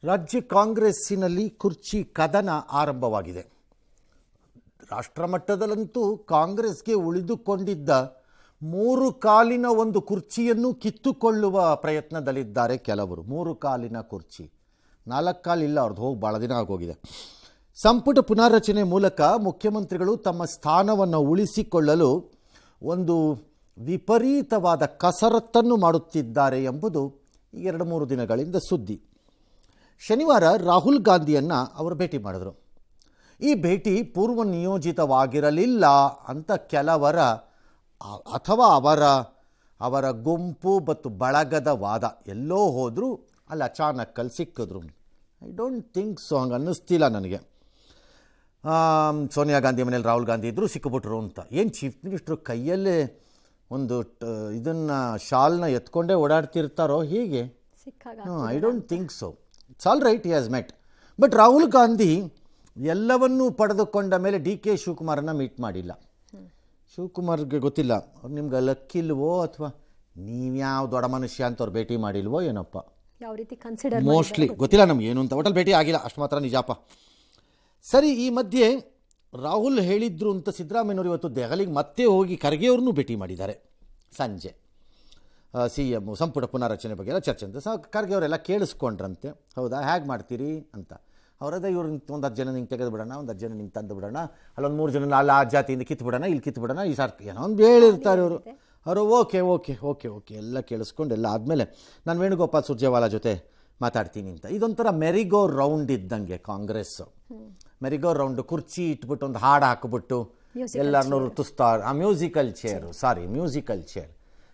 ರಾಜ್ಯ ಕಾಂಗ್ರೆಸ್ಸಿನಲ್ಲಿ ಕುರ್ಚಿ ಕದನ ಆರಂಭವಾಗಿದೆ. ರಾಷ್ಟ್ರಮಟ್ಟದಲ್ಲಂತೂ ಕಾಂಗ್ರೆಸ್ಗೆ ಉಳಿದುಕೊಂಡಿದ್ದ 3 ಕಾಲಿನ ಒಂದು ಕುರ್ಚಿಯನ್ನು ಕಿತ್ತುಕೊಳ್ಳುವ ಪ್ರಯತ್ನದಲ್ಲಿದ್ದಾರೆ ಕೆಲವರು. 3 ಕಾಲಿನ ಕುರ್ಚಿ, 4 ಕಾಲಿಲ್ಲ, ಅವ್ರದ್ದು ಹೋಗಿ ಭಾಳ ದಿನ ಆಗೋಗಿದೆ. ಸಂಪುಟ ಪುನಾರಚನೆ ಮೂಲಕ ಮುಖ್ಯಮಂತ್ರಿಗಳು ತಮ್ಮ ಸ್ಥಾನವನ್ನು ಉಳಿಸಿಕೊಳ್ಳಲು ಒಂದು ವಿಪರೀತವಾದ ಕಸರತ್ತನ್ನು ಮಾಡುತ್ತಿದ್ದಾರೆ ಎಂಬುದು 2-3 ದಿನಗಳಿಂದ ಸುದ್ದಿ. ಶನಿವಾರ ರಾಹುಲ್ ಗಾಂಧಿಯನ್ನು ಅವರು ಭೇಟಿ ಮಾಡಿದ್ರು. ಈ ಭೇಟಿ ಪೂರ್ವ ನಿಯೋಜಿತವಾಗಿರಲಿಲ್ಲ ಅಂತ ಕೆಲವರ ಅಥವಾ ಅವರ ಗುಂಪು ಮತ್ತು ಬಳಗದ ವಾದ. ಎಲ್ಲೋ ಹೋದರೂ ಅಲ್ಲಿ ಅಚಾನಕ್ಕಲ್ಲಿ ಸಿಕ್ಕಿದ್ರು. ಐ ಡೋಂಟ್ ಥಿಂಕ್ ಸೊ, ಹಂಗೆ ಅನ್ನಿಸ್ತಿಲ್ಲ ನನಗೆ. ಸೋನಿಯಾ ಗಾಂಧಿ ಮನೇಲಿ ರಾಹುಲ್ ಗಾಂಧಿ ಇದ್ದರು, ಸಿಕ್ಕಿಬಿಟ್ರು ಅಂತ. ಏನು ಚೀಫ್ ಮಿನಿಸ್ಟ್ರು ಕೈಯಲ್ಲೇ ಒಂದು ಇದನ್ನು ಶಾಲ್ನ ಎತ್ಕೊಂಡೇ ಓಡಾಡ್ತಿರ್ತಾರೋ ಹೀಗೆ? I don't think so. It's all right, he has met. But Rahul Gandhi ಎಲ್ಲವನ್ನೂ ಪಡೆದುಕೊಂಡ ಮೇಲೆ ಡಿ ಕೆ ಶಿವಕುಮಾರನ್ನು ಮೀಟ್ ಮಾಡಿಲ್ಲ. ಶಿವಕುಮಾರ್ಗೆ ಗೊತ್ತಿಲ್ಲ ಅವ್ರು ನಿಮ್ಗೆ ಲಕ್ಕಿಲ್ವೋ ಅಥವಾ ನೀವ್ಯಾವ ದೊಡ್ಡ ಮನುಷ್ಯ ಅಂತ ಅವ್ರು ಭೇಟಿ ಮಾಡಿಲ್ವೋ ಏನಪ್ಪ, ಯಾವ ರೀತಿ ಕನ್ಸಿಡರ್ ಮೋಸ್ಟ್ಲಿ ಗೊತ್ತಿಲ್ಲ ನಮ್ಗೆ ಏನು ಅಂತ. ಒಟ್ಟಲ್ಲಿ ಭೇಟಿ ಆಗಿಲ್ಲ, ಅಷ್ಟು ಮಾತ್ರ ನಿಜಾಪ. ಸರಿ, ಈ ಮಧ್ಯೆ ರಾಹುಲ್ ಹೇಳಿದ್ರು ಅಂತ ಸಿದ್ದರಾಮಯ್ಯನವರು ಇವತ್ತು ದೆಹಲಿಗೆ ಮತ್ತೆ ಹೋಗಿ ಖರ್ಗೆಯವ್ರನ್ನೂ ಭೇಟಿ ಮಾಡಿದ್ದಾರೆ. ಸಂಜೆ CM ಸಂಪುಟ ಪುನಾರಚನೆ ಬಗ್ಗೆ ಎಲ್ಲ ಚರ್ಚೆ ಅಂತ ಖರ್ಗೆ ಅವರೆಲ್ಲ ಕೇಳಿಸ್ಕೊಂಡ್ರಂತೆ. ಹೌದಾ, ಹೇಗೆ ಮಾಡ್ತೀರಿ ಅಂತ. ಅವರದೇ ಇವ್ರು ಒಂದು 10 ಜನ ನಿಂಗೆ ತೆಗೆದು ಬಿಡೋಣ, ಒಂದು 10 ಜನ ನಿಂಗೆ ತಂದು ಬಿಡೋಣ, ಅಲ್ಲೊಂದು 3 ಜನ ಅಲ್ಲಿ ಆ ಜಾತಿಯಿಂದ ಕಿತ್ತು ಬಿಡೋಣ, ಇಲ್ಲಿ ಕಿತ್ತು ಬಿಡೋಣ, ಈ ಸಾರ್ ಏನೋ ಒಂದು ಹೇಳಿರ್ತಾರೆ ಅವರು. ಅವರು ಓಕೆ ಓಕೆ ಓಕೆ ಓಕೆ ಎಲ್ಲ ಕೇಳಿಸ್ಕೊಂಡು ಎಲ್ಲ ಆದಮೇಲೆ ನಾನು ವೇಣುಗೋಪಾಲ್ ಸುರ್ಜೇವಾಲಾ ಜೊತೆ ಮಾತಾಡ್ತೀನಿ ಅಂತ. ಇದೊಂಥರ ಮೆರಿಗೋ ರೌಂಡ್ ಇದ್ದಂಗೆ ಕಾಂಗ್ರೆಸ್ಸು. ಮೆರಿಗೋ ರೌಂಡು, ಕುರ್ಚಿ ಇಟ್ಬಿಟ್ಟು ಒಂದು ಹಾಡು ಹಾಕಿಬಿಟ್ಟು ಎಲ್ಲರನ್ನೂ ಋತುಸ್ತಾರೆ. ಮ್ಯೂಸಿಕಲ್ ಚೇರ್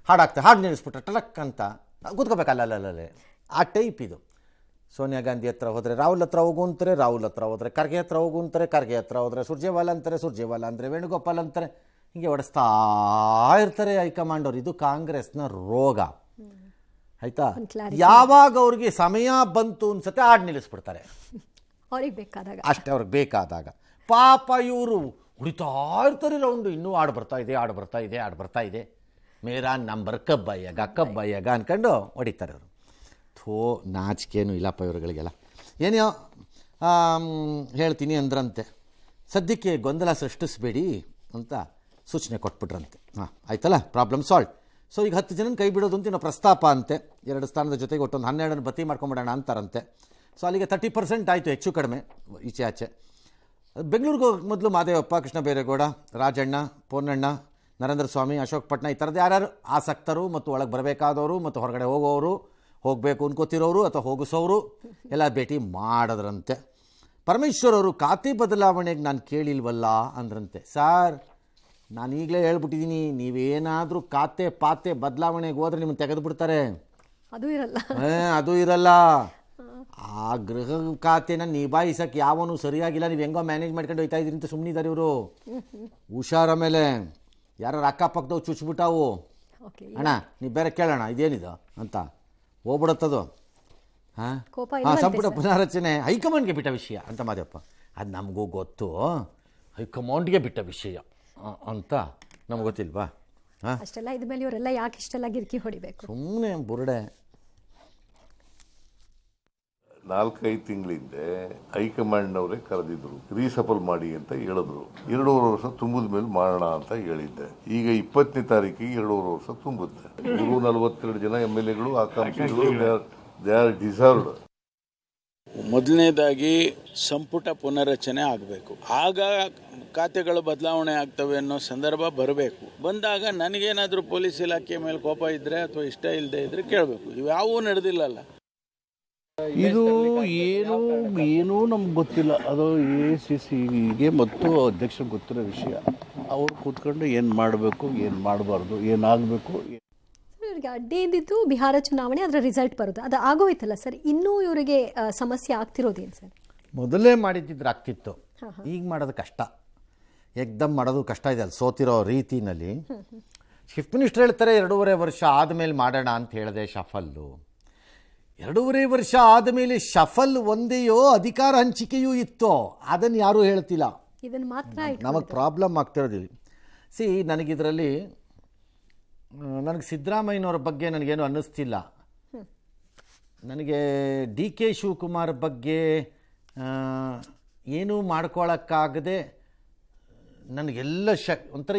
ಹಾಡಾಗ್ತದೆ, ಹಾಡು ನಿಲ್ಲಿಸ್ಬಿಟ್ರೆ ಟಲಕ್ ಅಂತ ಕೂತ್ಕೋಬೇಕಲ್ಲ, ಅಲ್ಲಲ್ಲೇ ಆ ಟೈಪ್ ಇದು. ಸೋನಿಯಾ ಗಾಂಧಿ ಹತ್ರ ಹೋದರೆ ರಾಹುಲ್ ಹತ್ರ ಹೋಗು ಅಂತಾರೆ, ರಾಹುಲ್ ಹತ್ರ ಹೋದರೆ ಖರ್ಗೆ ಹತ್ರ ಹೋಗು ಅಂತಾರೆ, ಖರ್ಗೆ ಹತ್ರ ಹೋದರೆ ಸುರ್ಜೇವಾಲಾ ಅಂತಾರೆ, ಸುರ್ಜೇವಾಲಾ ಅಂದರೆ ವೇಣುಗೋಪಾಲ್ ಅಂತಾರೆ. ಹೀಗೆ ಹೊಡೆಸ್ತಾ ಇರ್ತಾರೆ ಹೈಕಮಾಂಡ್ ಅವರು. ಇದು ಕಾಂಗ್ರೆಸ್ನ ರೋಗ, ಆಯಿತಾ? ಯಾವಾಗ ಅವ್ರಿಗೆ ಸಮಯ ಬಂತು ಅನ್ಸತ್ತೆ ಹಾಡು ನಿಲ್ಲಿಸ್ಬಿಡ್ತಾರೆ, ಅವ್ರಿಗೆ ಬೇಕಾದಾಗ ಅಷ್ಟೇ, ಅವ್ರಿಗೆ ಬೇಕಾದಾಗ. ಪಾಪ ಇವರು ಹೊಡಿತಾ ಇರ್ತಾರೆ ರೌಂಡು, ಇನ್ನೂ ಹಾಡು ಬರ್ತಾ ಇದೆ, ಮೇರಾ ನಂಬರ್ ಕಬ್ಬಯ್ಯಗ ಅಂದ್ಕೊಂಡು ಹೊಡಿತಾರೆ ಅವರು. ಥೋ, ನಾಚಿಕೆನೂ ಇಲ್ಲಪ್ಪ ಇವ್ರುಗಳಿಗೆಲ್ಲ. ಏನೋ ಹೇಳ್ತೀನಿ ಅಂದ್ರಂತೆ. ಸದ್ಯಕ್ಕೆ ಗೊಂದಲ ಸೃಷ್ಟಿಸಬೇಡಿ ಅಂತ ಸೂಚನೆ ಕೊಟ್ಬಿಟ್ರಂತೆ. ಆಯ್ತಲ್ಲ, ಪ್ರಾಬ್ಲಮ್ ಸಾಲ್ವ್. ಸೊ ಈಗ 10 ಜನನ ಕೈ ಬಿಡೋದು ಅಂತ ಇನ್ನೂ ಪ್ರಸ್ತಾಪ ಅಂತೆ. 2 ಸ್ಥಾನದ ಜೊತೆಗೆ ಒಟ್ಟೊಂದು 12 ಭರ್ತಿ ಮಾಡ್ಕೊಂಬಿಡೋಣ ಅಂತಾರಂತೆ. ಸೊ ಅಲ್ಲಿಗೆ 30% ಆಯಿತು, ಹೆಚ್ಚು ಕಡಿಮೆ ಈಚೆ ಆಚೆ. ಬೆಂಗಳೂರಿಗೆ ಹೋಗಿ ಮೊದಲು ಮಾದೇವಪ್ಪ, ಕೃಷ್ಣ ಬೈರೇಗೌಡ, ರಾಜಣ್ಣ, ಪೊನ್ನಣ್ಣ, ನರೇಂದ್ರ ಸ್ವಾಮಿ, ಅಶೋಕ್ ಪಟ್ನ, ಈ ಥರದ್ದು ಯಾರ್ಯಾರು ಆಸಕ್ತರು ಮತ್ತು ಒಳಗೆ ಬರಬೇಕಾದವರು ಮತ್ತು ಹೊರಗಡೆ ಹೋಗೋರು, ಹೋಗಬೇಕು ಅನ್ಕೋತಿರೋರು ಅಥವಾ ಹೋಗಿಸೋರು ಎಲ್ಲ ಭೇಟಿ ಮಾಡಿದ್ರಂತೆ. ಪರಮೇಶ್ವರ್ ಅವರು ಖಾತೆ ಬದಲಾವಣೆಗೆ ನಾನು ಕೇಳಿಲ್ವಲ್ಲ ಅಂದ್ರಂತೆ. ಸಾರ್, ನಾನು ಈಗಲೇ ಹೇಳ್ಬಿಟ್ಟಿದ್ದೀನಿ, ನೀವೇನಾದರೂ ಪಾತೆ ಬದಲಾವಣೆಗೆ ಹೋದರೆ ನಿಮ್ಮನ್ನು ತೆಗೆದು ಬಿಡ್ತಾರೆ. ಅದು ಇರಲ್ಲ. ಆ ಗೃಹ ಖಾತೆನ ನಿಭಾಯಿಸಕ್ಕೆ ಯಾವನು ಸರಿಯಾಗಿಲ್ಲ, ನೀವು ಹೆಂಗೋ ಮ್ಯಾನೇಜ್ ಮಾಡ್ಕೊಂಡು ಹೋಗ್ತಾ ಇದ್ರಿ ಅಂತ ಸುಮ್ಮನಿದ್ದಾರೆ ಇವರು. ಹುಷಾರ ಮೇಲೆ ಯಾರು ಅಕ್ಕಪಕ್ಕದವು ಚುಚ್ಬಿಟ್ಟಾವು, ಅಣ್ಣ ನೀವು ಬೇರೆ ಕೇಳೋಣ ಇದೇನಿದು ಅಂತ ಹೋಗ್ಬಿಡುತ್ತದು. ಸಂಪುಟ ಪುನಾರಚನೆ ಹೈಕಮಾಂಡ್ಗೆ ಬಿಟ್ಟ ವಿಷಯ ಅಂತ ಮಾದೇವಪ್ಪ. ಅದು ನಮಗೂ ಗೊತ್ತು, ಹೈಕಮಾಂಡ್ಗೆ ಬಿಟ್ಟ ವಿಷಯ ಅಂತ ನಮ್ಗೆ ಗೊತ್ತಿಲ್ವಾ? ಅಷ್ಟೆಲ್ಲ ಇದ್ಮೇಲೆ ಇವರೆಲ್ಲ ಯಾಕೆ ಇಷ್ಟೆಲ್ಲ ಗಿರ್ಕಿ ಹೊಡಿಬೇಕು? ಸುಮ್ಮನೆ ಬುರುಡೆ. 4-5 ತಿಂಗಳಿಂದ ಹೈಕಮಾಂಡ್ನವರೇ ಕರೆದಿದ್ರು, ರೀಸಫಲ್ ಮಾಡಿ ಅಂತ ಹೇಳಿದ್ರು. 2.5 ವರ್ಷ ತುಂಬಿದ ಮೇಲೆ ಮಾಡೋಣ ಅಂತ ಹೇಳಿದ್ದೆ. ಈಗ 20ನೇ ತಾರೀಕಿಗೆ 2.5 ವರ್ಷ ತುಂಬುತ್ತೆ. 142 ಜನ MLAಗಳು, ಆಕಾಂಕ್ಷಿಗಳು, ದೇ ಆರ್ ಡಿಸರ್ವ್ಡ್. ಮೊದಲನೇದಾಗಿ ಸಂಪುಟ ಪುನರಚನೆ ಆಗಬೇಕು. ಆಗ ಖಾತೆಗಳು ಬದಲಾವಣೆ ಆಗ್ತವೆ ಅನ್ನೋ ಸಂದರ್ಭ ಬರಬೇಕು. ಬಂದಾಗ ನನಗೇನಾದರೂ ಪೊಲೀಸ್ ಇಲಾಖೆ ಮೇಲೆ ಕೋಪ ಇದ್ದರೆ ಅಥವಾ ಇಷ್ಟ ಇಲ್ಲದೆ ಇದ್ರೆ ಕೇಳಬೇಕು. ಇವ್ಯಾವೂ ನಡೆದಿಲ್ಲಲ್ಲ. ಇದು ಏನೂ ನಮ್ಗೆ ಗೊತ್ತಿಲ್ಲ. ಅದು ACCಗೆ ಮತ್ತು ಅಧ್ಯಕ್ಷರಿಗೆ ಗೊತ್ತಿರೋ ವಿಷಯ. ಅವ್ರು ಕೂತ್ಕೊಂಡು ಏನು ಮಾಡಬೇಕು, ಏನು ಮಾಡಬಾರ್ದು, ಏನಾಗಬೇಕು. ಇವರಿಗೆ ಅಡ್ಡಿ ಇದ್ದಿದ್ದು ಬಿಹಾರ ಚುನಾವಣೆ, ಅದರ ರಿಸಲ್ಟ್ ಬರುತ್ತೆ, ಅದು ಆಗೋಯ್ತಲ್ಲ ಸರ್. ಇನ್ನೂ ಇವರಿಗೆ ಸಮಸ್ಯೆ ಆಗ್ತಿರೋದೇನು ಸರ್? ಮೊದಲೇ ಮಾಡಿದ್ದಿದ್ರೆ ಆಗ್ತಿತ್ತು, ಈಗ ಮಾಡೋದು ಕಷ್ಟ. ಏಕ್ದಮ್ ಮಾಡೋದು ಕಷ್ಟ ಇದೆ ಅಲ್ಲಿ ಸೋತಿರೋ ರೀತಿನಲ್ಲಿ. ಚೀಫ್ ಮಿನಿಸ್ಟರ್ ಹೇಳ್ತಾರೆ 2.5 ವರ್ಷ ಆದಮೇಲೆ ಮಾಡೋಣ ಅಂತ ಹೇಳಿದೆ ಶಫಲ್ಲು. 2.5 ವರ್ಷ ಆದಮೇಲೆ ಶಫಲ್ ಒಂದೆಯೋ ಅಧಿಕಾರ ಹಂಚಿಕೆಯೂ ಇತ್ತೋ ಅದನ್ನು ಯಾರೂ ಹೇಳ್ತಿಲ್ಲ. ಇದನ್ನು ಮಾತ್ರ ನಮಗೆ ಪ್ರಾಬ್ಲಮ್ ಆಗ್ತಿರೋದಿಲ್ಲ. ನನಗಿದರಲ್ಲಿ ನನಗೆ ಸಿದ್ದರಾಮಯ್ಯನವ್ರ ಬಗ್ಗೆ ನನಗೇನು ಅನ್ನಿಸ್ತಿಲ್ಲ. ನನಗೆ ಡಿ ಕೆ ಶಿವಕುಮಾರ್ ಬಗ್ಗೆ ಏನೂ ಮಾಡ್ಕೊಳ್ಳೋಕ್ಕಾಗದೆ ನನಗೆಲ್ಲ ಒಂಥರ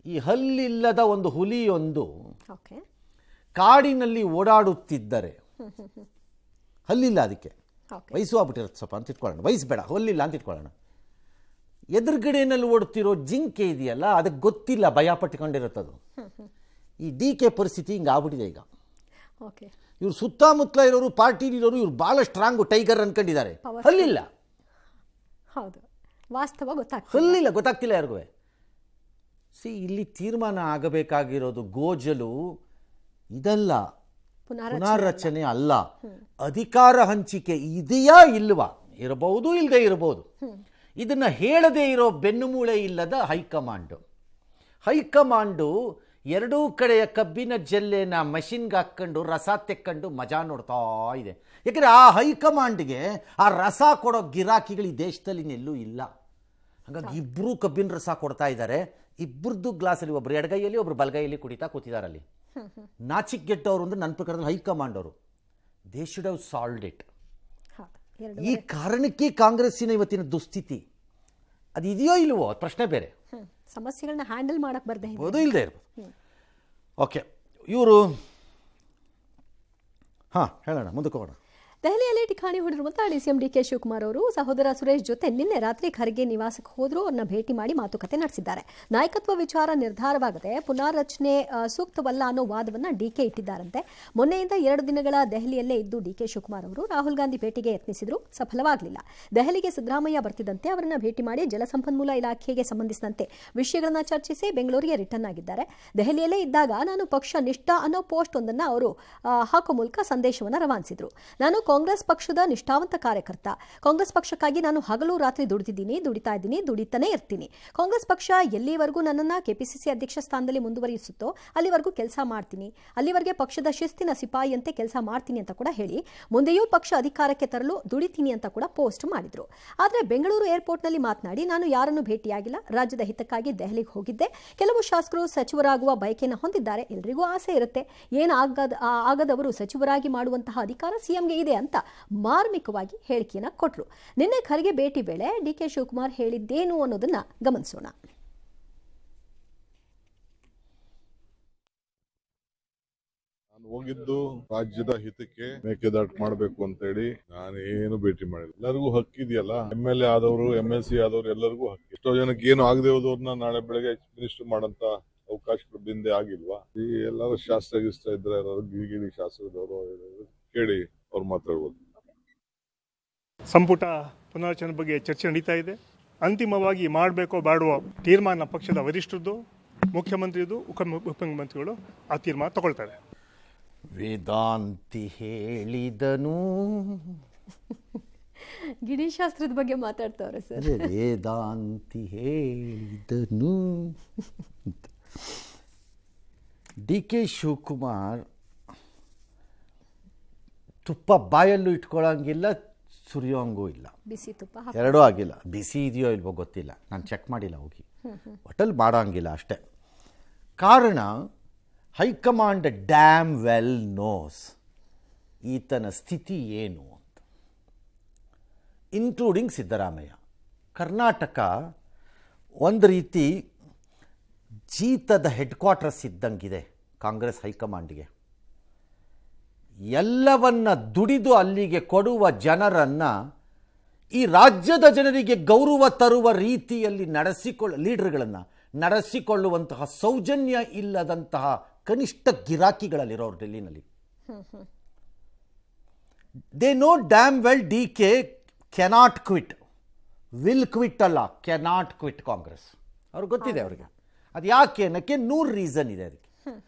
ಈ ಹಲ್ಲಿಲ್ಲದ ಒಂದು ಹುಲಿಯೊಂದು ಓಕೆ ಕಾಡಿನಲ್ಲಿ ಓಡಾಡುತ್ತಿದ್ದರೆ, ಹಲ್ಲಿಲ್ಲ ಅದಕ್ಕೆ, ಓಕೆ ವಯಸ್ಸು ಆಗ್ಬಿಟ್ಟಿರುತ್ತೆ ಸ್ವಲ್ಪ ಅಂತ ಇಟ್ಕೊಳ್ಳೋಣ, ವಯಸ್ಸು ಬೇಡ, ಹಲ್ಲಿಲ್ಲ ಅಂತ ಇಟ್ಕೊಳ್ಳೋಣ. ಎದುರುಗಡೆಯಲ್ಲಿ ಓಡ್ತಿರೋ ಜಿಂಕೆ ಇದೆಯಲ್ಲ, ಅದಕ್ಕೆ ಗೊತ್ತಿಲ್ಲ, ಭಯ ಪಟ್ಕೊಂಡಿರುತ್ತದು. ಈ ಡಿ ಕೆ ಪರಿಸ್ಥಿತಿ ಹಿಂಗೆ ಆಗ್ಬಿಟ್ಟಿದೆ ಈಗ. ಓಕೆ ಇವ್ರು ಸುತ್ತಮುತ್ತಲ ಇರೋರು, ಪಾರ್ಟಿಲಿರೋರು, ಇವ್ರು ಭಾಳ ಸ್ಟ್ರಾಂಗು ಟೈಗರ್ ಅನ್ಕೊಂಡಿದ್ದಾರೆ. ಹಲ್ಲಿಲ್ಲ, ಹೌದು, ವಾಸ್ತವ ಗೊತ್ತಾಗ್ತದೆ, ಹಲ್ಲಿಲ್ಲ, ಗೊತ್ತಾಗ್ತಿಲ್ಲ ಯಾರಿಗೂ. ಇಲ್ಲಿ ತೀರ್ಮಾನ ಆಗಬೇಕಾಗಿರೋದು ಗೋಜಲು ಇದಲ್ಲ, ಪುನಾರಚನೆ ಅಲ್ಲ, ಅಧಿಕಾರ ಹಂಚಿಕೆ ಇದೆಯಾ ಇಲ್ವಾ, ಇರಬಹುದು ಇಲ್ಲದೆ ಇರಬಹುದು. ಇದನ್ನು ಹೇಳದೇ ಇರೋ ಬೆನ್ನುಮೂಳೆ ಇಲ್ಲದ ಹೈಕಮಾಂಡು ಎರಡೂ ಕಡೆಯ ಕಬ್ಬಿನ ಜಲ್ಲೆನ ಮಷಿನ್ಗೆ ಹಾಕ್ಕೊಂಡು ರಸ ತೆಕ್ಕೊಂಡು ಮಜಾ ನೋಡ್ತಾ ಇದೆ. ಯಾಕಂದರೆ ಆ ಹೈಕಮಾಂಡ್ಗೆ ಆ ರಸ ಕೊಡೋ ಗಿರಾಕಿಗಳು ಈ ದೇಶದಲ್ಲಿ ಎಲ್ಲೂ ಇಲ್ಲ. ಹಾಗಾಗಿ ಇಬ್ಬರೂ ಕಬ್ಬಿನ ರಸ ಕೊಡ್ತಾ ಇದ್ದಾರೆ. ಇಬ್ಬರದ್ದು ಗ್ಲಾಸಲ್ಲಿ ಒಬ್ರು ಎಡಗೈಯಲ್ಲಿ ಒಬ್ರು ಬಲಗೈಯಲ್ಲಿ ಕುಡಿತಾ ಕೂತಿದಾರಲ್ಲಿ. ನಾಚಿಕೆಟ್ಟವರು ಅಂದ್ರೆ ನನ್ನ ಪ್ರಕಾರದಲ್ಲಿ ಹೈಕಮಾಂಡ್ ಅವರು. They should have solved it. ಈ ಕಾರಣಕ್ಕೆ ಕಾಂಗ್ರೆಸ್ಸಿನ ಇವತ್ತಿನ ದುಸ್ಥಿತಿ. ಅದು ಇದೆಯೋ ಇಲ್ವೋ ಪ್ರಶ್ನೆ ಬೇರೆ. ಸಮಸ್ಯೆಗಳನ್ನ ಹ್ಯಾಂಡಲ್ ಮಾಡಕ್ಕೆ ಬರ್ದೇ ಇರ್ಬೋದು, ಇಲ್ಲದೆ ಇರ್ಬೋದು. ಓಕೆ, ಇವರು ಹೇಳೋಣ, ಮುಂದಕ್ಕೆ ಹೋಗೋಣ. ದೆಹಲಿಯಲ್ಲಿ ಠಿಕಾಣಿ ಹೊಡೆದಿರುವಂತಹ ಡಿಸಿಎಂ ಡಿ ಕೆ ಶಿವಕುಮಾರ್ ಅವರು ಸಹೋದರ ಸುರೇಶ್ ಜೊತೆ ನಿನ್ನೆ ರಾತ್ರಿ ಖರ್ಗೆ ನಿವಾಸಕ್ಕೆ ಹೋದ್ರು, ಅವ್ರನ್ನ ಭೇಟಿ ಮಾಡಿ ಮಾತುಕತೆ ನಡೆಸಿದ್ದಾರೆ. ನಾಯಕತ್ವ ವಿಚಾರ ನಿರ್ಧಾರವಾಗದೆ ಪುನಾರಚನೆ ಸೂಕ್ತವಲ್ಲ ಅನ್ನೋ ವಾದವನ್ನ ಡಿಕೆ ಇಟ್ಟಿದ್ದಾರಂತೆ. ಮೊನ್ನೆಯಿಂದ 2 ದಿನಗಳ ದೆಹಲಿಯಲ್ಲೇ ಇದ್ದು ಡಿಕೆ ಶಿವಕುಮಾರ್ ಅವರು ರಾಹುಲ್ ಗಾಂಧಿ ಭೇಟಿಗೆ ಯತ್ನಿಸಿದ್ರು, ಸಫಲವಾಗಲಿಲ್ಲ. ದೆಹಲಿಗೆ ಸಿದ್ದರಾಮಯ್ಯ ಬರ್ತಿದ್ದಂತೆ ಅವರನ್ನ ಭೇಟಿ ಮಾಡಿ ಜಲಸಂಪನ್ಮೂಲ ಇಲಾಖೆಗೆ ಸಂಬಂಧಿಸಿದಂತೆ ವಿಷಯಗಳನ್ನ ಚರ್ಚಿಸಿ ಬೆಂಗಳೂರಿಗೆ ರಿಟರ್ನ್ ಆಗಿದ್ದಾರೆ. ದೆಹಲಿಯಲ್ಲೇ ಇದ್ದಾಗ ನಾನು ಪಕ್ಷ ನಿಷ್ಠ ಅನ್ನೋ ಪೋಸ್ಟ್ ಒಂದನ್ನ ಅವರು ಹಾಕೋ ಮೂಲಕ ಸಂದೇಶವನ್ನು ರವಾನಿಸಿದ್ರು. ನಾನು ಕಾಂಗ್ರೆಸ್ ಪಕ್ಷದ ನಿಷ್ಠಾವಂತ ಕಾರ್ಯಕರ್ತ. ಕಾಂಗ್ರೆಸ್ ಪಕ್ಷಕ್ಕಾಗಿ ನಾನು ಹಗಲು ರಾತ್ರಿ ದುಡಿತಾ ಇದ್ದೀನಿ, ದುಡಿತಾನೇ ಇರ್ತೀನಿ. ಕಾಂಗ್ರೆಸ್ ಪಕ್ಷ ಎಲ್ಲಿವರೆಗೂ ನನ್ನನ್ನು ಕೆಪಿಸಿಸಿ ಅಧ್ಯಕ್ಷ ಸ್ಥಾನದಲ್ಲಿ ಮುಂದುವರಿಸುತ್ತೋ ಅಲ್ಲಿವರೆಗೂ ಕೆಲಸ ಮಾಡ್ತೀನಿ, ಅಲ್ಲಿವರೆಗೆ ಪಕ್ಷದ ಶಿಸ್ತಿನ ಸಿಪಾಯಿಯಂತೆ ಕೆಲಸ ಮಾಡ್ತೀನಿ ಅಂತ ಕೂಡ ಹೇಳಿ ಮುಂದೆಯೂ ಪಕ್ಷ ಅಧಿಕಾರಕ್ಕೆ ತರಲು ದುಡಿತೀನಿ ಅಂತ ಕೂಡ ಪೋಸ್ಟ್ ಮಾಡಿದ್ರು. ಆದರೆ ಬೆಂಗಳೂರು ಏರ್ಪೋರ್ಟ್ನಲ್ಲಿ ಮಾತನಾಡಿ ನಾನು ಯಾರನ್ನು ಭೇಟಿಯಾಗಿಲ್ಲ, ರಾಜ್ಯದ ಹಿತಕ್ಕಾಗಿ ದೆಹಲಿಗೆ ಹೋಗಿದ್ದೆ. ಕೆಲವು ಶಾಸಕರು ಸಚಿವರಾಗುವ ಬಯಕೆಯನ್ನು ಹೊಂದಿದ್ದಾರೆ, ಎಲ್ರಿಗೂ ಆಸೆ ಇರುತ್ತೆ. ಆಗದವರು ಸಚಿವರಾಗಿ ಮಾಡುವಂತಹ ಅಧಿಕಾರ ಸಿಎಂಗೆ ಇದೆ ಅಂತ ಮಾರ್ಮಿಕವಾಗಿ ಹೇಳಿಕೆಯನ್ನು ಕೊಟ್ಟರು. ನಿನ್ನೆ ಖರ್ಗೆ ಭೇಟಿ ವೇಳೆ ಡಿ ಕೆ ಶಿವಕುಮಾರ್ ಹೇಳಿದ್ದೇನು ಅನ್ನೋದನ್ನ ಗಮನಿಸೋಣ. ನಾನು ಹೋಗಿದ್ದು ರಾಜ್ಯದ ಹಿತಕ್ಕೆ ಮೇಕೆದಾಟು ಮಾಡಬೇಕು ಅಂತ ಹೇಳಿ ನಾನೇನು ಭೇಟಿ ಮಾಡಿಲ್ಲ. ಎಲ್ಲರಿಗೂ ಹಕ್ಕಿದೆಯಲ್ಲ, MLA ಆದವರು MLC ಆದವರು ಎಲ್ಲರಿಗೂ ಹಕ್ಕಿ. ಎಷ್ಟೋ ಜನಕ್ಕೆ ಏನು ಆಗದೆ ಹೋದವ್ರನ್ನ ನಾಳೆ ಬೆಳಗ್ಗೆ ಮಿನಿಸ್ಟರ್ ಮಾಡಂತ ಅವಕಾಶಗಳು ಬಿಂದೆ ಆಗಿಲ್ವಾ? ಈ ಎಲ್ಲರೂ ಶಾಸ್ತ್ರ ಇದ್ರೆ ಗಿರಿಗಿರಿ ಶಾಸ್ತ್ರದವರು ಕೇಳಿ ಅವ್ರು ಮಾತಾಡ್ಬೋದು. ಸಂಪುಟ ಪುನರ್ರಚನೆ ಬಗ್ಗೆ ಚರ್ಚೆ ನಡೀತಾ ಇದೆ. ಅಂತಿಮವಾಗಿ ಮಾಡಬೇಕೋ ಬೇಡವೋ ತೀರ್ಮಾನ ಪಕ್ಷದ ವರಿಷ್ಠರದ್ದು, ಮುಖ್ಯಮಂತ್ರಿದು, ಉಪಮುಖ್ಯಮಂತ್ರಿಗಳು ಆ ತೀರ್ಮಾನ ತಗೊಳ್ತಾರೆ. ವೇದಾಂತಿ ಹೇಳಿದನು, ಗಿರಿಶಾಸ್ತ್ರದ ಬಗ್ಗೆ ಮಾತಾಡ್ತಾವ್ರೆ ಸರ್. ವೇದಾಂತಿ ಹೇಳಿದನು. ಡಿ ಕೆ ಶಿವಕುಮಾರ್ ತುಪ್ಪ ಬಾಯಲ್ಲೂ ಇಟ್ಕೊಳ್ಳೋಂಗಿಲ್ಲ, ಸುರಿಯೋಂಗೂ ಇಲ್ಲ, ಬಿಸಿ ತುಪ್ಪ ಎರಡೂ ಆಗಿಲ್ಲ. ಬಿಸಿ ಇದೆಯೋ ಇಲ್ವೋ ಗೊತ್ತಿಲ್ಲ, ನಾನು ಚೆಕ್ ಮಾಡಿಲ್ಲ ಹೋಗಿ. ಹೋಟೆಲ್ ಮಾಡೋಂಗಿಲ್ಲ ಅಷ್ಟೇ. ಕಾರಣ ಹೈಕಮಾಂಡ್ ಡ್ಯಾಮ್ ವೆಲ್ ನೋಸ್ ಈತನ ಸ್ಥಿತಿ ಏನು ಅಂತ, ಇನ್ಕ್ಲೂಡಿಂಗ್ ಸಿದ್ದರಾಮಯ್ಯ. ಕರ್ನಾಟಕ ಒಂದು ರೀತಿ ಜೀತದ ಹೆಡ್ ಕ್ವಾರ್ಟರ್ಸ್ ಇದ್ದಂಗಿದೆ ಕಾಂಗ್ರೆಸ್ ಹೈಕಮಾಂಡ್ಗೆ. ಎಲ್ಲವನ್ನ ದುಡಿದು ಅಲ್ಲಿಗೆ ಕೊಡುವ ಜನರನ್ನು ಈ ರಾಜ್ಯದ ಜನರಿಗೆ ಗೌರವ ತರುವ ರೀತಿಯಲ್ಲಿ ಲೀಡರ್ಗಳನ್ನು ನಡೆಸಿಕೊಳ್ಳುವಂತಹ ಸೌಜನ್ಯ ಇಲ್ಲದಂತಹ ಕನಿಷ್ಠ ಗಿರಾಕಿಗಳಲ್ಲಿರೋರು ಡೆಲ್ಲಿನಲ್ಲಿ. They know damn well D K cannot quit, will quit ಅಲ್ಲ, ಕೆನಾಟ್ ಕ್ವಿಟ್ ಕಾಂಗ್ರೆಸ್. ಅವ್ರಿಗೆ ಗೊತ್ತಿದೆ ಅವ್ರಿಗೆ. ಅದು ಯಾಕೆ ಅನ್ನೋಕ್ಕೆ 100 ರೀಸನ್ ಇದೆ ಅದಕ್ಕೆ.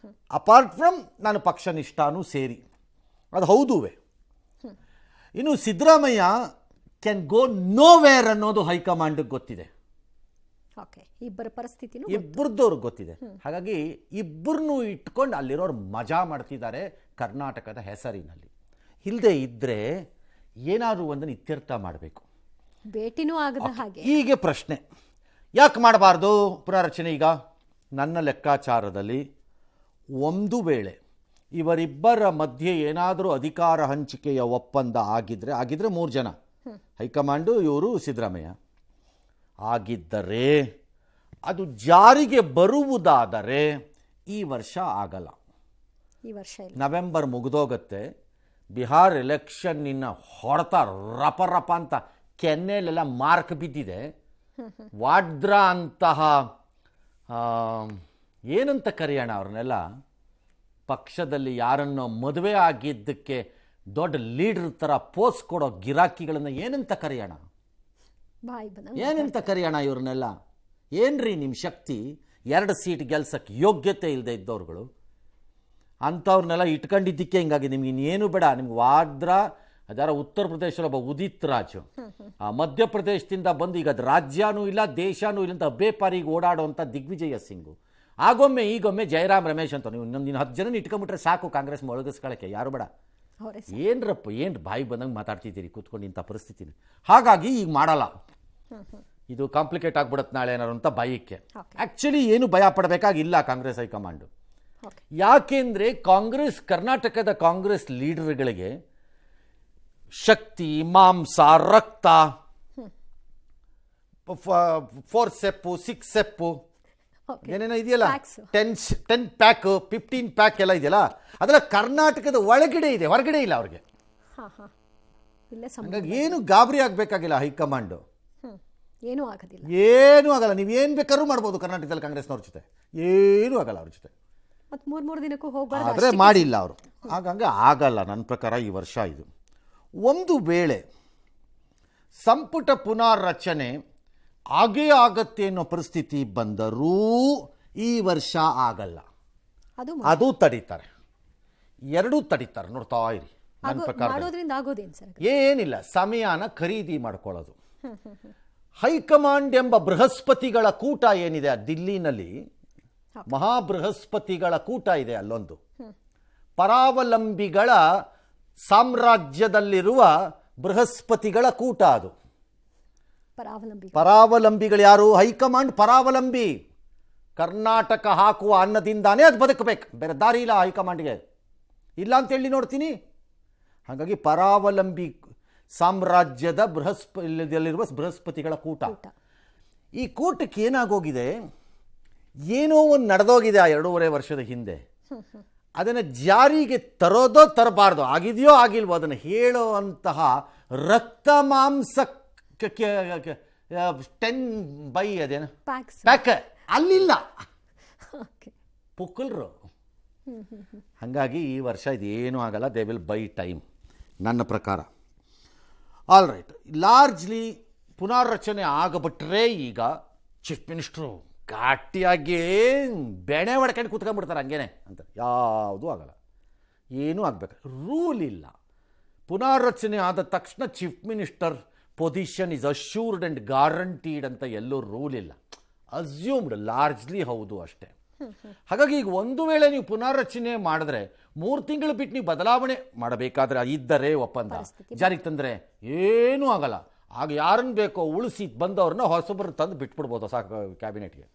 ಅಪಾರ್ಟ್ ಫ್ರಮ್ ನಾನು ಪಕ್ಷನಿಷ್ಠಾನೂ ಸೇರಿ, ಅದು ಹೌದುವೆ. ಇನ್ನು ಸಿದ್ದರಾಮಯ್ಯ ಕ್ಯಾನ್ ಗೋ ನೋವೇರ್ ಅನ್ನೋದು ಹೈಕಮಾಂಡ್ಗೆ ಗೊತ್ತಿದೆ. ಇಬ್ಬರದವ್ರಿಗೆ ಗೊತ್ತಿದೆ. ಹಾಗಾಗಿ ಇಬ್ಬರನ್ನೂ ಇಟ್ಕೊಂಡು ಅಲ್ಲಿರೋರು ಮಜಾ ಮಾಡ್ತಿದ್ದಾರೆ ಕರ್ನಾಟಕದ ಹೆಸರಿನಲ್ಲಿ. ಇಲ್ಲದೆ ಇದ್ದರೆ ಏನಾದರೂ ಒಂದನ್ನು ಇತ್ಯರ್ಥ ಮಾಡಬೇಕು. ಭೇಟಿನೂ ಆಗದ ಹಾಗೆ ಹೀಗೆ ಪ್ರಶ್ನೆ ಯಾಕೆ ಮಾಡಬಾರ್ದು ಪುನರ್ರಚನೆ? ಈಗ ನನ್ನ ಲೆಕ್ಕಾಚಾರದಲ್ಲಿ ಒಂದು ವೇಳೆ ಇವರಿಬ್ಬರ ಮಧ್ಯೆ ಏನಾದರೂ ಅಧಿಕಾರ ಹಂಚಿಕೆಯ ಒಪ್ಪಂದ ಆಗಿದ್ರೆ 3 ಜನ, ಹೈಕಮಾಂಡು, ಇವರು, ಸಿದ್ದರಾಮಯ್ಯ ಆಗಿದ್ದರೆ, ಅದು ಜಾರಿಗೆ ಬರುವುದಾದರೆ ಈ ವರ್ಷ ಆಗಲ್ಲ. ಈ ವರ್ಷ ಇಲ್ಲ. ನವೆಂಬರ್ ಮುಗಿದೋಗತ್ತೆ. ಬಿಹಾರ್ ಎಲೆಕ್ಷನ್ನಿನ ಹೊಡೆತ ರಪ ಅಂತ ಕೆನ್ನೆಲೆಲ್ಲ ಮಾರ್ಕ್ ಬಿದ್ದಿದೆ. ವಾಡ್ರಾ ಅಂತಹ ಏನಂತ ಕರೆಯೋಣ ಅವ್ರನ್ನೆಲ್ಲ, ಪಕ್ಷದಲ್ಲಿ ಯಾರನ್ನೋ ಮದುವೆ ಆಗಿದ್ದಕ್ಕೆ ದೊಡ್ಡ ಲೀಡರ್ ಥರ ಪೋಸ್ ಕೊಡೋ ಗಿರಾಕಿಗಳನ್ನು ಏನಂತ ಕರೆಯೋಣ, ಏನಂತ ಕರೆಯೋಣ ಇವ್ರನ್ನೆಲ್ಲ? ಏನ್ರಿ ನಿಮ್ಮ ಶಕ್ತಿ? 2 ಸೀಟ್ ಗೆಲ್ಸಕ್ಕೆ ಯೋಗ್ಯತೆ ಇಲ್ಲದೆ ಇದ್ದವ್ರುಗಳು ಅಂಥವ್ರನ್ನೆಲ್ಲ ಇಟ್ಕೊಂಡಿದ್ದಕ್ಕೆ ಹಿಂಗಾಗಿ ನಿಮ್ಗೆ ಇನ್ನೇನು ಬೇಡ. ನಿಮ್ಗೆ ವಾದ್ರಾ, ಅದರ ಉತ್ತರ ಪ್ರದೇಶದ ಒಬ್ಬ ಉದಿತ್ ರಾಜು, ಮಧ್ಯಪ್ರದೇಶದಿಂದ ಬಂದು ಈಗ ಅದು ರಾಜ್ಯನೂ ಇಲ್ಲ ದೇಶನೂ ಇಲ್ಲ ಅಂತ ಬೇಪಾರಿಗೆ ಓಡಾಡುವಂಥ ದಿಗ್ವಿಜಯ ಸಿಂಗು, ಆಗೊಮ್ಮೆ ಈಗೊಮ್ಮೆ ಜಯರಾಮ್ ರಮೇಶ್ ಅಂತ. ನೀವು ಇನ್ನೊಂದು 10 ಜನ ಇಟ್ಕೊಂಬಿಟ್ರೆ ಸಾಕು ಕಾಂಗ್ರೆಸ್ ಮೊಳಗಿಸ್ಕೊಳ್ಳೋಕ್ಕೆ, ಯಾರು ಬೇಡ. ಏನ್ರಪ್ಪ ಏನು ಬಾಯಿ ಬಂದಂಗೆ ಮಾತಾಡ್ತಿದ್ದೀರಿ ಕೂತ್ಕೊಂಡು ಇಂಥ ಪರಿಸ್ಥಿತಿನ. ಹಾಗಾಗಿ ಈಗ ಮಾಡಲ್ಲ, ಇದು ಕಾಂಪ್ಲಿಕೇಟ್ ಆಗ್ಬಿಡತ್ತೆ ನಾಳೆ ಏನಾರು ಅಂತ ಭಯಕ್ಕೆ. ಆ್ಯಕ್ಚುಲಿ ಏನು ಭಯ ಪಡಬೇಕಾಗಿಲ್ಲ ಕಾಂಗ್ರೆಸ್ ಹೈಕಮಾಂಡು. ಯಾಕೆಂದರೆ ಕರ್ನಾಟಕದ ಕಾಂಗ್ರೆಸ್ ಲೀಡರ್ಗಳಿಗೆ ಶಕ್ತಿ, ಮಾಂಸ, ರಕ್ತ, 4 ಸ್ಟೆಪ್ಪು 6 ಸ್ಟೆಪ್ಪು ಏನೇನೋ ಇದೆಯಲ್ಲ, 10 ಪ್ಯಾಕ್ 15 ಪ್ಯಾಕ್ ಎಲ್ಲ ಇದೆಯಲ್ಲ, ಅದೆಲ್ಲ ಕರ್ನಾಟಕದ ಒಳಗಡೆ ಇದೆ, ಹೊರಗಡೆ ಇಲ್ಲ ಅವ್ರಿಗೆ. ಹಾಗಾಗಿ ಏನು ಗಾಬರಿ ಆಗಬೇಕಾಗಿಲ್ಲ ಹೈಕಮಾಂಡು, ಏನೂ ಆಗೋದಿಲ್ಲ, ಏನೂ ಆಗಲ್ಲ. ನೀವೇನು ಬೇಕಾದ್ರೂ ಮಾಡ್ಬೋದು ಕರ್ನಾಟಕದಲ್ಲಿ ಕಾಂಗ್ರೆಸ್ನವ್ರ ಜೊತೆ, ಏನೂ ಆಗಲ್ಲ ಅವ್ರ ಜೊತೆ. ಮತ್ತು 3 ದಿನಕ್ಕೂ ಹೋಗ್ಬಾರ್ದು ಆದರೆ ಮಾಡಿಲ್ಲ ಅವರು, ಹಾಗಂಗೆ ಆಗಲ್ಲ ನನ್ನ ಪ್ರಕಾರ ಈ ವರ್ಷ. ಇದು ಒಂದು ವೇಳೆ ಸಂಪುಟ ಪುನಾರಚನೆ ಆಗೇ ಆಗತ್ತೆ ಅನ್ನೋ ಪರಿಸ್ಥಿತಿ ಬಂದರೂ ಈ ವರ್ಷ ಆಗಲ್ಲ, ಅದು ತಡೀತಾರೆ, 2 ತಡೀತಾರೆ. ನೋಡ್ತಾ ಇರಿ. ನನ್ನ ಪ್ರಕಾರ ಏನಿಲ್ಲ, ಸಮಯನ ಖರೀದಿ ಮಾಡ್ಕೊಳ್ಳೋದು. ಹೈಕಮಾಂಡ್ ಎಂಬ ಬೃಹಸ್ಪತಿಗಳ ಕೂಟ ಏನಿದೆ ದಿಲ್ಲಿನಲ್ಲಿ, ಮಹಾಬೃಹಸ್ಪತಿಗಳ ಕೂಟ ಇದೆ ಅಲ್ಲೊಂದು, ಪರಾವಲಂಬಿಗಳ ಸಾಮ್ರಾಜ್ಯದಲ್ಲಿರುವ ಬೃಹಸ್ಪತಿಗಳ ಕೂಟ ಅದು. ಪರಾವಲಂಬಿಗಳು ಯಾರು? ಹೈಕಮಾಂಡ್ ಪರಾವಲಂಬಿ. ಕರ್ನಾಟಕ ಹಾಕುವ ಅನ್ನದಿಂದಾನೇ ಅದು ಬದುಕಬೇಕು, ಬೇರೆ ದಾರಿ ಇಲ್ಲ ಹೈಕಮಾಂಡ್ಗೆ, ಇಲ್ಲ ಅಂತ ಹೇಳಿ ನೋಡ್ತೀನಿ. ಹಾಗಾಗಿ ಪರಾವಲಂಬಿ ಸಾಮ್ರಾಜ್ಯದ ಬೃಹಸ್ಪತಿಯಲ್ಲಿರುವ ಬೃಹಸ್ಪತಿಗಳ ಕೂಟ. ಈ ಕೂಟಕ್ಕೆ ಏನಾಗೋಗಿದೆ, ಏನೋ ಒಂದು ನಡೆದೋಗಿದೆ ಆ 2.5 ವರ್ಷದ ಹಿಂದೆ. ಅದನ್ನು ಜಾರಿಗೆ ತರೋದೋ ತರಬಾರ್ದು, ಆಗಿದೆಯೋ ಆಗಿಲ್ವೋ ಅದನ್ನು ಹೇಳೋ ಅಂತಹ ರಕ್ತ ಮಾಂಸ 10 ಬೈ ಅದೇನು ಪ್ಯಾಕ್ ಅಲ್ಲಿಲ್ಲ, ಪುಕ್ಕಲ್ರು. ಹಾಗಾಗಿ ಈ ವರ್ಷ ಇದೇನೂ ಆಗಲ್ಲ, ದೇ ವಿಲ್ ಬೈ ಟೈಮ್ ನನ್ನ ಪ್ರಕಾರ. ಆಲ್ ರೈಟ್, ಲಾರ್ಜ್ಲಿ ಪುನಾರಚನೆ ಆಗಬಿಟ್ರೆ ಈಗ ಚೀಫ್ ಮಿನಿಸ್ಟ್ರು ಗಟ್ಟಿಯಾಗಿ ಬೆಣೆ ಹೊಡ್ಕೊಂಡು ಕೂತ್ಕೊಂಡ್ಬಿಡ್ತಾರೆ ಹಂಗೇನೆ ಅಂತ. ಯಾವುದೂ ಆಗಲ್ಲ, ಏನೂ ಆಗಬೇಕು, ರೂಲ್ ಇಲ್ಲ. ಪುನಾರಚನೆ ಆದ ತಕ್ಷಣ chief minister position is assured and guaranteed ಅಂತ ಎಲ್ಲೂ ರೂಲ್ ಇಲ್ಲ, ಅಸ್ಯೂಮ್ಡ್, ಲಾರ್ಜ್ಲಿ ಹೌದು ಅಷ್ಟೇ. ಹಾಗಾಗಿ ಈಗ ಒಂದು ವೇಳೆ ನೀವು ಪುನಾರಚನೆ ಮಾಡಿದ್ರೆ 3 ತಿಂಗಳು ಬಿಟ್ಟು ನೀವು ಬದಲಾವಣೆ ಮಾಡಬೇಕಾದ್ರೆ ಇದ್ದರೆ ಒಪ್ಪಂದ ಜಾರಿಗೆ ತಂದರೆ ಏನೂ ಆಗಲ್ಲ. ಆಗ ಯಾರನ್ನು ಬೇಕೋ ಉಳಿಸಿ ಬಂದವ್ರನ್ನ ಹೊಸಬ್ರು ತಂದು ಬಿಟ್ಬಿಡ್ಬೋದು ಸಾಕು ಕ್ಯಾಬಿನೆಟ್ಗೆ,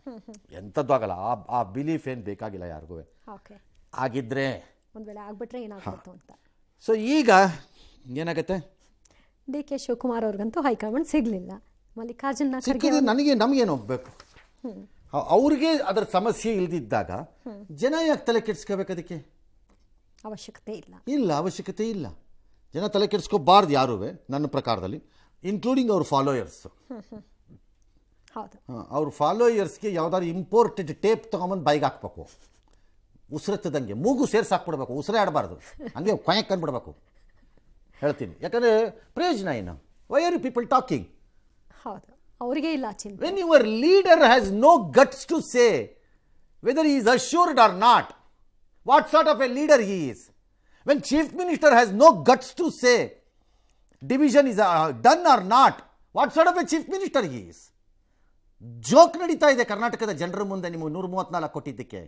ಎಂಥದ್ದು ಆಗಲ್ಲ. ಆ ಬಿಲೀಫ್ ಏನು ಬೇಕಾಗಿಲ್ಲ ಯಾರಿಗೂ. ಆಗಿದ್ರೆ ಸೊ ಈಗ ಏನಾಗತ್ತೆ, DK ಶಿವಕುಮಾರ್ ಅವ್ರಿಗಂತೂ ಹೈಕಮಾಂಡ್ ಸಿಗಲಿಲ್ಲ, ಮಲ್ಲಿಕಾರ್ಜುನ್ ನಮಗೇನು ಹೋಗ್ಬೇಕು, ಅವ್ರಿಗೆ ಅದರ ಸಮಸ್ಯೆ ಇಲ್ದಿದ್ದಾಗ ಜನ ಯಾಕೆ ತಲೆ ಕೆಡಿಸ್ಕೋಬೇಕು? ಅದಕ್ಕೆ ಅವಶ್ಯಕತೆ ಇಲ್ಲ. ಜನ ತಲೆ ಕೆಡಿಸ್ಕೋಬಾರ್ದು ಯಾರೂ ನನ್ನ ಪ್ರಕಾರದಲ್ಲಿ, ಇನ್ಕ್ಲೂಡಿಂಗ್ ಅವ್ರ ಫಾಲೋಯರ್ಸ್. ಅವ್ರ ಫಾಲೋಯರ್ಸ್ಗೆ ಯಾವ್ದಾದ್ರು ಇಂಪೋರ್ಟೆಡ್ ಟೇಪ್ ತೊಗೊಂಬಂದು ಬೈಗೆ ಹಾಕ್ಬೇಕು, ಉಸಿರತ್ತದಂಗೆ ಮೂಗು ಸೇರ್ಸಾಕ್ಬಿಡ್ಬೇಕು, ಉಸಿರೇ ಆಡಬಾರ್ದು, ಹಂಗೆ ಕೊಯಕ್ ಅಂದ್ಬಿಡ್ಬೇಕು. ಹೇಳ್ತೀನಿ, ಯಾಕಂದರೆ ಪ್ರಯೋಜನ ಏನು? Why are you people talking? ಅವರಿಗೆ ಇಲ್ಲ ಚಿಂತೆ. When your leader has no guts to say whether he is assured or not, what sort of a leader he is? When chief minister has no guts to say division is done or not, what sort of a chief minister he is? Joke ನಡೀತಾ ಇದೆ ಕರ್ನಾಟಕದ ಜನರ ಮುಂದೆ ನಿಮಗೆ 134 ಕೊಟ್ಟಿದ್ದಕ್ಕೆ.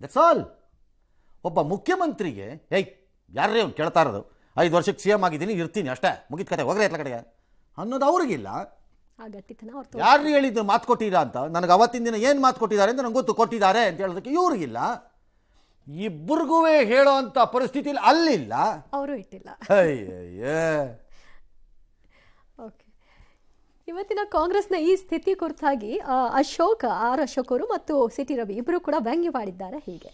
That's all. ಒಬ್ಬ ಮುಖ್ಯಮಂತ್ರಿಗೆ ಯಾರೇ ಅವ್ನು ಕೇಳ್ತಾ ಇರೋದು, 5 ವರ್ಷಕ್ಕೆ CM ಆಗಿದ್ದೀನಿ, ಇರ್ತೀನಿ ಅಷ್ಟೇ, ಮುಗಿದ ಕತೆ, ಹೋಗ್ರೆ ಎತ್ಲ ಕಡೆಗೆ ಅನ್ನೋದು ಅವ್ರಿಗಿಲ್ಲ. ಯಾರು ಹೇಳಿದ್ದು ಮಾತು ಕೊಟ್ಟಿಲ್ಲ ಅಂತ? ನನಗೆ ಅವತ್ತಿನ ದಿನ ಏನು ಮಾತು ಕೊಟ್ಟಿದ್ದಾರೆ ಅಂತ ನಂಗೆ ಗೊತ್ತು, ಕೊಟ್ಟಿದ್ದಾರೆ ಅಂತ ಹೇಳೋದಕ್ಕೆ ಇವ್ರಿಗಿಲ್ಲ. ಇಬ್ಬರಿಗೂ ಹೇಳೋ ಅಂಥ ಪರಿಸ್ಥಿತಿಲಿ ಅಲ್ಲಿಲ್ಲ. ಅವರು ಇಟ್ಟಿಲ್ಲ. ಅಯ್ಯಯ್ಯ. ಓಕೆ, ಇವತ್ತಿನ ಕಾಂಗ್ರೆಸ್ನ ಈ ಸ್ಥಿತಿ ಕುರಿತಾಗಿ ಅಶೋಕ್ ಅವರು ಮತ್ತು ಸಿಟಿ ರವಿ ಇಬ್ಬರು ಕೂಡ ವ್ಯಂಗ್ಯವಾಡಿದ್ದಾರೆ. ಹೀಗೆ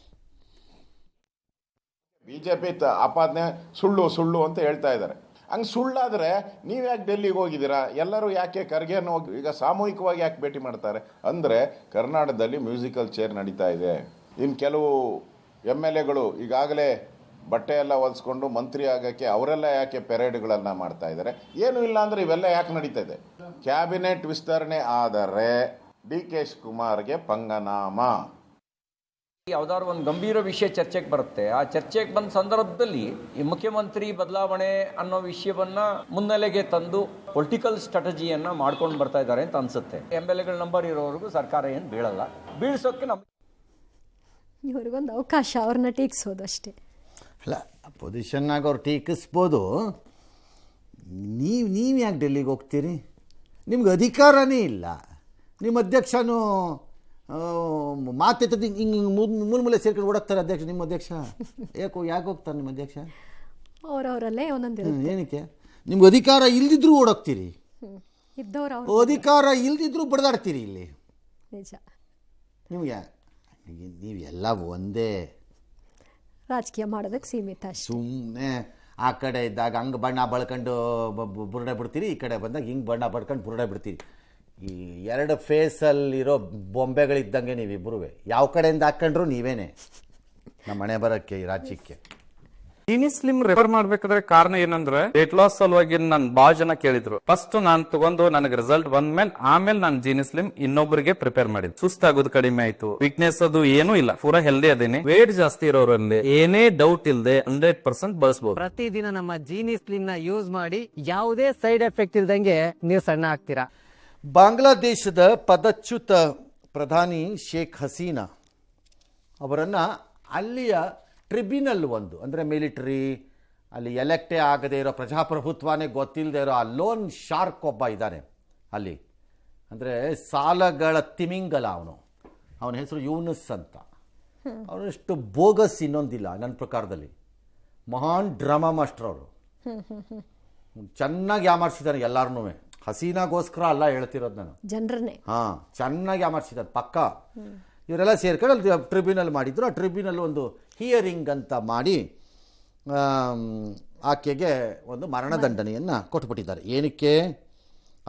ಬಿಜೆಪಿ ಆಪಾದನೆ ಸುಳ್ಳು ಅಂತ ಹೇಳ್ತಾ ಇದ್ದಾರೆ. ಹಂಗೆ ಸುಳ್ಳಾದರೆ ನೀವು ಯಾಕೆ ಡೆಲ್ಲಿಗೆ ಹೋಗಿದ್ದೀರಾ? ಎಲ್ಲರೂ ಯಾಕೆ ಖರ್ಗೆಯನ್ನು ಹೋಗಿ ಈಗ ಸಾಮೂಹಿಕವಾಗಿ ಯಾಕೆ ಭೇಟಿ ಮಾಡ್ತಾರೆ ಅಂದರೆ, ಕರ್ನಾಟಕದಲ್ಲಿ ಮ್ಯೂಸಿಕಲ್ ಚೇರ್ ನಡೀತಾ ಇದೆ. ಇನ್ನು ಕೆಲವು MLAಗಳು ಈಗಾಗಲೇ ಬಟ್ಟೆ ಎಲ್ಲ ಹೊಲಿಸ್ಕೊಂಡು ಮಂತ್ರಿ ಆಗೋಕ್ಕೆ ಅವರೆಲ್ಲ ಯಾಕೆ ಪೆರೇಡ್ಗಳನ್ನು ಮಾಡ್ತಾ ಇದ್ದಾರೆ? ಏನೂ ಇಲ್ಲ ಅಂದರೆ ಇವೆಲ್ಲ ಯಾಕೆ ನಡೀತಾ ಇದೆ? ಕ್ಯಾಬಿನೆಟ್ ವಿಸ್ತರಣೆ ಆದರೆ DK ಶಿವಕುಮಾರ್ಗೆ ಪಂಗನಾಮ. ಯಾವ್ದಾದ್ರು ಒಂದು ಗಂಭೀರ ವಿಷಯ ಚರ್ಚೆಗೆ ಬರುತ್ತೆ. ಆ ಚರ್ಚೆಗೆ ಬಂದ ಸಂದರ್ಭದಲ್ಲಿ ಈ ಮುಖ್ಯಮಂತ್ರಿ ಬದಲಾವಣೆ ಅನ್ನೋ ವಿಷಯವನ್ನ ಮುನ್ನೆಲೆಗೆ ತಂದು ಪೊಲಿಟಿಕಲ್ ಸ್ಟ್ರಾಟಜಿಯನ್ನ ಮಾಡ್ಕೊಂಡು ಬರ್ತಾ ಇದ್ದಾರೆ ಅಂತ ಅನ್ಸುತ್ತೆ. MLAಗಳ ನಂಬರ್ ಇರೋವರೆಗೂ ಸರ್ಕಾರ ಏನು ಬೀಳಲ್ಲ. ಬೀಳ್ಸೋಕೆ ಇವ್ರಿಗೊಂದು ಅವಕಾಶ, ಅವ್ರನ್ನ ಟೀಕಿಸೋದು ಅಷ್ಟೇ. ಅಲ್ಲ, ಪೊಸಿಷನ್ನಾಗ ಅವ್ರು ಟೀಕಿಸ್ಬೋದು. ನೀವು ಯಾಕೆ ಡೆಲ್ಲಿಗೆ ಹೋಗ್ತೀರಿ? ನಿಮ್ಗೆ ಅಧಿಕಾರನೇ ಇಲ್ಲ. ನಿಮ್ಮ ಅಧ್ಯಕ್ಷನೂ ಮಾತೆತ್ತದ ಹಿಂಗೆ ಮೂಲೆ ಸೇರ್ಕೊಂಡು ಓಡಾಕ್ತಾರೆ ಅಧ್ಯಕ್ಷ. ನಿಮ್ಮ ಅಧ್ಯಕ್ಷ ಯಾಕೆ ಹೋಗ್ತಾರೆ ನಿಮ್ಮ ಅಧ್ಯಕ್ಷ? ಅವರವರಲ್ಲೇ ಒಂದೊಂದು ಏನಕ್ಕೆ? ನಿಮ್ಗೆ ಅಧಿಕಾರ ಇಲ್ದಿದ್ರೂ ಓಡೋಗ್ತೀರಿ, ಇದ್ದವ್ರು ಅಧಿಕಾರ ಇಲ್ದಿದ್ರೂ ಬಡ್ದಾಡ್ತೀರಿ ಇಲ್ಲಿ. ನಿಜ. ನಿಮಗೆ ನೀವೆಲ್ಲ ಒಂದೇ, ರಾಜಕೀಯ ಮಾಡೋದಕ್ಕೆ ಸೀಮಿತ. ಸುಮ್ಮನೆ ಆ ಕಡೆ ಇದ್ದಾಗ ಹಂಗೆ ಬಣ್ಣ ಬಳ್ಕೊಂಡು ಬುರುಡೆ ಬಿಡ್ತೀರಿ, ಈ ಕಡೆ ಬಂದಾಗ ಹಿಂಗೆ ಬಣ್ಣ ಬಡ್ಕೊಂಡು ಬುರುಡೆ ಬಿಡ್ತೀರಿ. ಈ ಎರಡು ಫೇಸಲ್ಲಿರೋ ಬೊಂಬೆಗಳಿದ್ದಂಗೆ ನೀವಿಬ್ಬರು. ಯಾವ ಕಡೆಯಿಂದ ಹಾಕ್ಕೊಂಡ್ರು ನೀವೇನೆ ನಮ್ಮ ಮನೆ ಬರೋಕ್ಕೆ ಈ ರಾಜ್ಯಕ್ಕೆ. ಜೀನಿ ಸ್ಲಿಮ್ ರೆಫರ್ ಮಾಡ್ಬೇಕಾದ್ರೆ ಕಾರಣ ಏನಂದ್ರೆ, ವೇಟ್ ಲಾಸ್ ಸಲುವಾಗಿ ನನ್ ಬಾಳ ಜನ ಕೇಳಿದ್ರು. ಫಸ್ಟ್ ನಾನ್ ತಗೊಂಡು ನನಗೆ ರಿಸಲ್ಟ್ ಬಂದ್ಮೇಲೆ ಆಮೇಲೆ ನಾನು ಜೀನಿ ಸ್ಲಿಮ್ ಇನ್ನೊಬ್ಬರಿಗೆ ಪ್ರಿಪೇರ್ ಮಾಡಿದ್ದೆ. ಸುಸ್ತಾಗೋದು ಕಡಿಮೆ ಆಯ್ತು, ವೀಕ್ನೆಸ್ ಅದು ಏನೂ ಇಲ್ಲ, ಪೂರಾ ಹೆಲ್ದಿ ಅದೇನೆ. ವೇಟ್ ಜಾಸ್ತಿ ಇರೋರಲ್ಲಿ ಏನೇ ಡೌಟ್ ಇಲ್ಲದೆ 100% ಬಳಸಬಹುದು. ಪ್ರತಿದಿನ ನಮ್ಮ ಜೀನಿ ಸ್ಲಿಮ್ ನ ಯೂಸ್ ಮಾಡಿ ಯಾವುದೇ ಸೈಡ್ ಎಫೆಕ್ಟ್ ಇಲ್ದಂಗೆ ನೀವು ಸಣ್ಣ ಆಗ್ತೀರಾ. ಬಾಂಗ್ಲಾದೇಶದ ಪದಚ್ಯುತ ಪ್ರಧಾನಿ ಶೇಖ್ ಹಸೀನಾ ಅವರನ್ನು ಅಲ್ಲಿಯ ಟ್ರಿಬ್ಯುನಲ್ ಒಂದು, ಅಂದರೆ ಮಿಲಿಟರಿ, ಅಲ್ಲಿ ಎಲೆಕ್ಟೇ ಆಗದೇ ಇರೋ, ಪ್ರಜಾಪ್ರಭುತ್ವನೇ ಗೊತ್ತಿಲ್ಲದೆ ಇರೋ ಆ ಲೋನ್ ಶಾರ್ಕ್ ಒಬ್ಬ ಇದ್ದಾನೆ ಅಲ್ಲಿ. ಅಂದರೆ ಸಾಲಗಳ ತಿಮಿಂಗಲ ಅವನ ಹೆಸರು ಯೂನುಸ್ ಅಂತ. ಅವನಷ್ಟು ಬೋಗಸ್ ಇನ್ನೊಂದಿಲ್ಲ ನನ್ನ ಪ್ರಕಾರದಲ್ಲಿ. ಮಹಾನ್ ಡ್ರಾಮಾ ಮಾಸ್ಟರ್ ಅವರು. ಚೆನ್ನಾಗಿ ಯಾಮಾರಿಸಿದ್ದಾನೆ ಎಲ್ಲಾರನ್ನೂ. ಹಸೀನಾಗೋಸ್ಕರ ಅಲ್ಲ ಹೇಳ್ತಿರೋದು ನಾನು, ಜನರನ್ನೇ. ಹಾಂ, ಚೆನ್ನಾಗಿ ಯಾಮಾರಿಸಿದ್ದಾರೆ ಪಕ್ಕ. ಇವರೆಲ್ಲ ಸೇರ್ಕೊಂಡು ಅಲ್ಲಿ ಟ್ರಿಬ್ಯುನಲ್ ಮಾಡಿದ್ರು. ಆ ಟ್ರಿಬ್ಯುನಲ್ ಒಂದು ಹಿಯರಿಂಗ್ ಅಂತ ಮಾಡಿ ಆಕೆಗೆ ಒಂದು ಮರಣದಂಡನೆಯನ್ನು ಕೊಟ್ಟುಬಿಟ್ಟಿದ್ದಾರೆ. ಏನಕ್ಕೆ?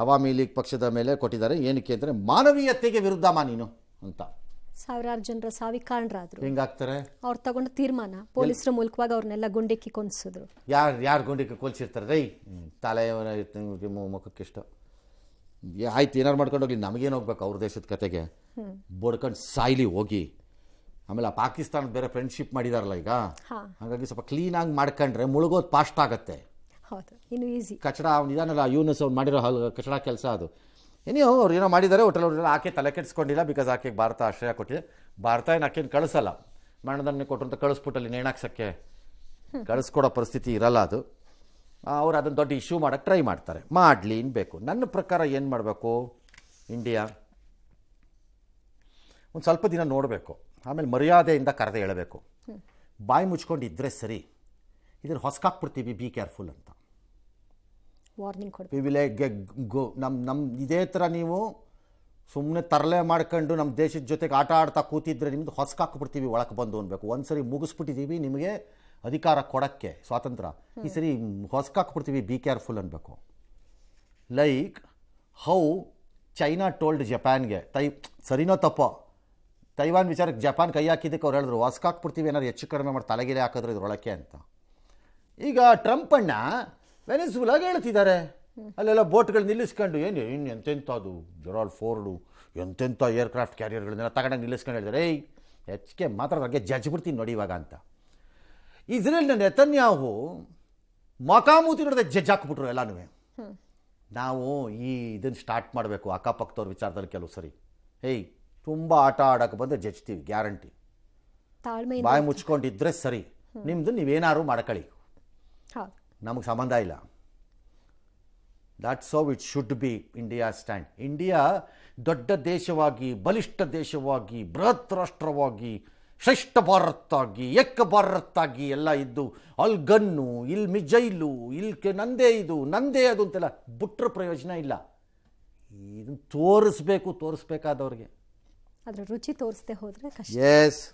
ಅವಾಮಿ ಲೀಗ್ ಪಕ್ಷದ ಮೇಲೆ ಕೊಟ್ಟಿದ್ದಾರೆ. ಏನಕ್ಕೆ ಅಂದರೆ ಮಾನವೀಯತೆಗೆ ವಿರುದ್ಧ ನೀನು ಅಂತ. ಸಾವಿರಾರು ಜನರ ಸಾವಿಗೆ ಕಾರಣರಾದ್ರು. ಹೆಂಗಾಗ್ತಾರೆ? ಅವ್ರು ತಗೊಂಡ ತೀರ್ಮಾನ ಪೊಲೀಸರ ಮೂಲಕವಾಗಿ ಅವ್ರನ್ನೆಲ್ಲ ಗುಂಡಿಕ್ಕಿ ಕೊಂದಿಸಿದ್ರು. ಯಾರು ಗುಂಡಿಗೆ ಕೊಲ್ಸಿರ್ತಾರೆ? ರೈ ತಲೆ ಮುಖಕ್ಕೆ ಇಷ್ಟ ಆಯ್ತು, ಏನಾರು ಮಾಡ್ಕೊಂಡು ಹೋಗ್ಲಿ, ನಮಗೇನು ಹೋಗ್ಬೇಕು ಅವ್ರ ದೇಶದ ಕತೆಗೆ. ಬಡ್ಕೊಂಡು ಸಾಯ್ಲಿ ಹೋಗಿ. ಆಮೇಲೆ ಆ ಪಾಕಿಸ್ತಾನ ಬೇರೆ ಫ್ರೆಂಡ್ಶಿಪ್ ಮಾಡಿದಾರಲ್ಲ ಈಗ, ಹಾಗಾಗಿ ಸ್ವಲ್ಪ ಕ್ಲೀನಾಗಿ ಮಾಡ್ಕೊಂಡ್ರೆ ಮುಳುಗೋದು ಫಾಸ್ಟ್ ಆಗುತ್ತೆ. ಹೌದು, ಇನ್ನು ಈಸಿ. ಕಚಡ ಅವ್ನು ಇದಾನಲ್ಲ, ಯೂನಸ್ ಅವ್ನು ಮಾಡಿರೋ ಕಚಡ ಕೆಲಸ ಅದು. ಏನೋ ಅವ್ರು ಏನೋ ಮಾಡಿದ್ದಾರೆ. ಒಟ್ಟಲ್ಲಿ ಅವ್ರೆಲ್ಲ ಆಕೆ ತಲೆ ಕೆಡಿಸ್ಕೊಂಡಿಲ್ಲ. ಬಿಕಾಸ್ ಆಕೆಗೆ ಭಾರತ ಆಶ್ರಯ ಕೊಟ್ಟಿದೆ. ಭಾರತ ಏನು ಆಕೆಯನ್ನು ಕಳಿಸಲ್ಲ, ಮರಣದಂಡನೆ ಕೊಟ್ಟು ಅಂತ ಕಳಿಸ್ಬಿಟ್ಟಲ್ಲಿ ನೇಣಾಕ್ಸೋಕ್ಕೆ ಕಳಿಸ್ಕೊಡೋ ಪರಿಸ್ಥಿತಿ ಇರಲ್ಲ ಅದು. ಅವ್ರು ಅದನ್ನು ದೊಡ್ಡ ಇಶ್ಯೂ ಮಾಡೋಕ್ಕೆ ಟ್ರೈ ಮಾಡ್ತಾರೆ. ಮಾಡಲಿ ಬೇಕು. ನನ್ನ ಪ್ರಕಾರ ಏನು ಮಾಡಬೇಕು, ಇಂಡಿಯಾ ಒಂದು ಸ್ವಲ್ಪ ದಿನ ನೋಡಬೇಕು, ಆಮೇಲೆ ಮರ್ಯಾದೆಯಿಂದ ಕರೆದೇ ಹೇಳಬೇಕು. ಬಾಯಿ ಮುಚ್ಕೊಂಡಿದ್ದರೆ ಸರಿ, ಇದನ್ನು ಹೊಸ್ಕಾಕ್ಬಿಡ್ತೀವಿ, ಬಿ ಕೇರ್ಫುಲ್ ಅಂತ ವಾರ್ನಿಂಗ್ ಕೊಡ್ತೀವಿ. We will go. ನಮ್ಮ ಇದೇ ಥರ ನೀವು ಸುಮ್ಮನೆ ತರಲೆ ಮಾಡ್ಕೊಂಡು ನಮ್ಮ ದೇಶದ ಜೊತೆಗೆ ಆಟ ಆಡ್ತಾ ಕೂತಿದ್ರೆ ನಿಮ್ಮದು ಹೊಸ್ಕಾಕ್ಬಿಡ್ತೀವಿ ಒಳಕ್ಕೆ ಬಂದು ಅನ್ಬೇಕು. ಒಂದು ಸರಿ ಮುಗಿಸ್ಬಿಟ್ಟಿದ್ದೀವಿ ನಿಮಗೆ ಅಧಿಕಾರ ಕೊಡೋಕ್ಕೆ, ಸ್ವಾತಂತ್ರ್ಯ. ಈ ಸರಿ ಹೊಸ್ಕಾಕ್ಬಿಡ್ತೀವಿ, ಬಿ ಕೇರ್ಫುಲ್ ಅನ್ಬೇಕು. ಲೈಕ್ ಹೌ ಚೈನಾ ಟೋಲ್ಡ್ ಜಪಾನ್ಗೆ, ಸರಿನೋ ತಪ್ಪೋ, ತೈವಾನ್ ವಿಚಾರಕ್ಕೆ ಜಪಾನ್ ಕೈ ಹಾಕಿದ್ದಕ್ಕೆ ಅವ್ರು ಹೇಳಿದ್ರು ಹೊಸ್ಕಾಕ್ಬಿಡ್ತೀವಿ, ಏನಾದ್ರು ಹೆಚ್ಚು ಕಡಿಮೆ ಮಾಡಿ ತಲೆಗಿಲೆ ಹಾಕಿದ್ರೆ ಇದ್ರೊಳಕ್ಕೆ ಅಂತ. ಈಗ ಟ್ರಂಪಣ್ಣ ವೆನೆಜುಲಾಗೆ ಹೇಳ್ತಿದ್ದಾರೆ, ಅಲ್ಲೆಲ್ಲ ಬೋಟ್ಗಳು ನಿಲ್ಲಿಸ್ಕೊಂಡು ಇನ್ನು ಎಂತೆಂಥದ್ದು ಜೊರಾಲ್ ಫೋರ್ಡು ಎಂತೆಂಥ ಏರ್ಕ್ರಾಫ್ಟ್ ಕ್ಯಾರಿಯರ್ಗಳನ್ನೆಲ್ಲ ತಗೊಂಡಾಗ ನಿಲ್ಲಿಸ್ಕೊಂಡು ಹೇಳಿದ್ದಾರೆ. ಹೆಚ್ಚಿಗೆ ಮಾತಾಡೋದಾಗೆ ಜಡ್ಜ್ ಬಿಡ್ತೀನಿ ನೋಡಿ ಇವಾಗ ಅಂತ. ಇಸ್ರೇಲ್ನ ನೆತನ್ಯಾಹು ಮೊಕಾಮೂತಿ ನೋಡಿದೆ ಜಡ್ಜ್ ಹಾಕ್ಬಿಟ್ರು ಎಲ್ಲನೂ. ನಾವು ಇದನ್ನು ಸ್ಟಾರ್ಟ್ ಮಾಡಬೇಕು ಅಕ್ಕಪಕ್ಕದವ್ರ ವಿಚಾರದಲ್ಲಿ. ಕೆಲವು ಸರಿ ತುಂಬ ಆಟ ಆಡೋಕ್ಕೆ ಬಂದರೆ ಜಜ್ತೀವಿ, ಗ್ಯಾರಂಟಿ. ಬಾಯಿ ಮುಚ್ಕೊಂಡಿದ್ರೆ ಸರಿ, ನಿಮ್ಮದು ನೀವೇನಾದ್ರು ಮಾಡ್ಕೊಳ್ಳಿ, ನಮಗೆ ಸಂಬಂಧ ಇಲ್ಲ. That's how it should be India stand. India ದೊಡ್ಡ ದೇಶವಾಗಿ, ಬಲಿಷ್ಠ ದೇಶವಾಗಿ, ಬೃಹತ್ ರಾಷ್ಟ್ರವಾಗಿ ಶ್ರೇಷ್ಠ ಭಾರತ್ ಆಗಿ ಏಕ ಭಾರತ್ ಆಗಿ ಎಲ್ಲ ಇದ್ದು ಅಲ್ಲಿ ಗನ್ನು ಇಲ್ಲಿ ಮಿಜೈಲು ಇಲ್ಲಿ ನಂದೇ ಇದು ನಂದೇ ಅದು ಅಂತೆಲ್ಲ ಬಿಟ್ರೆ ಪ್ರಯೋಜನ ಇಲ್ಲ. ಇದನ್ನು ತೋರಿಸ್ಬೇಕಾದವ್ರಿಗೆ. ಅದರ ರುಚಿ ತೋರಿಸದೆ ಹೋದರೆ ಕಷ್ಟ. ಎಸ್.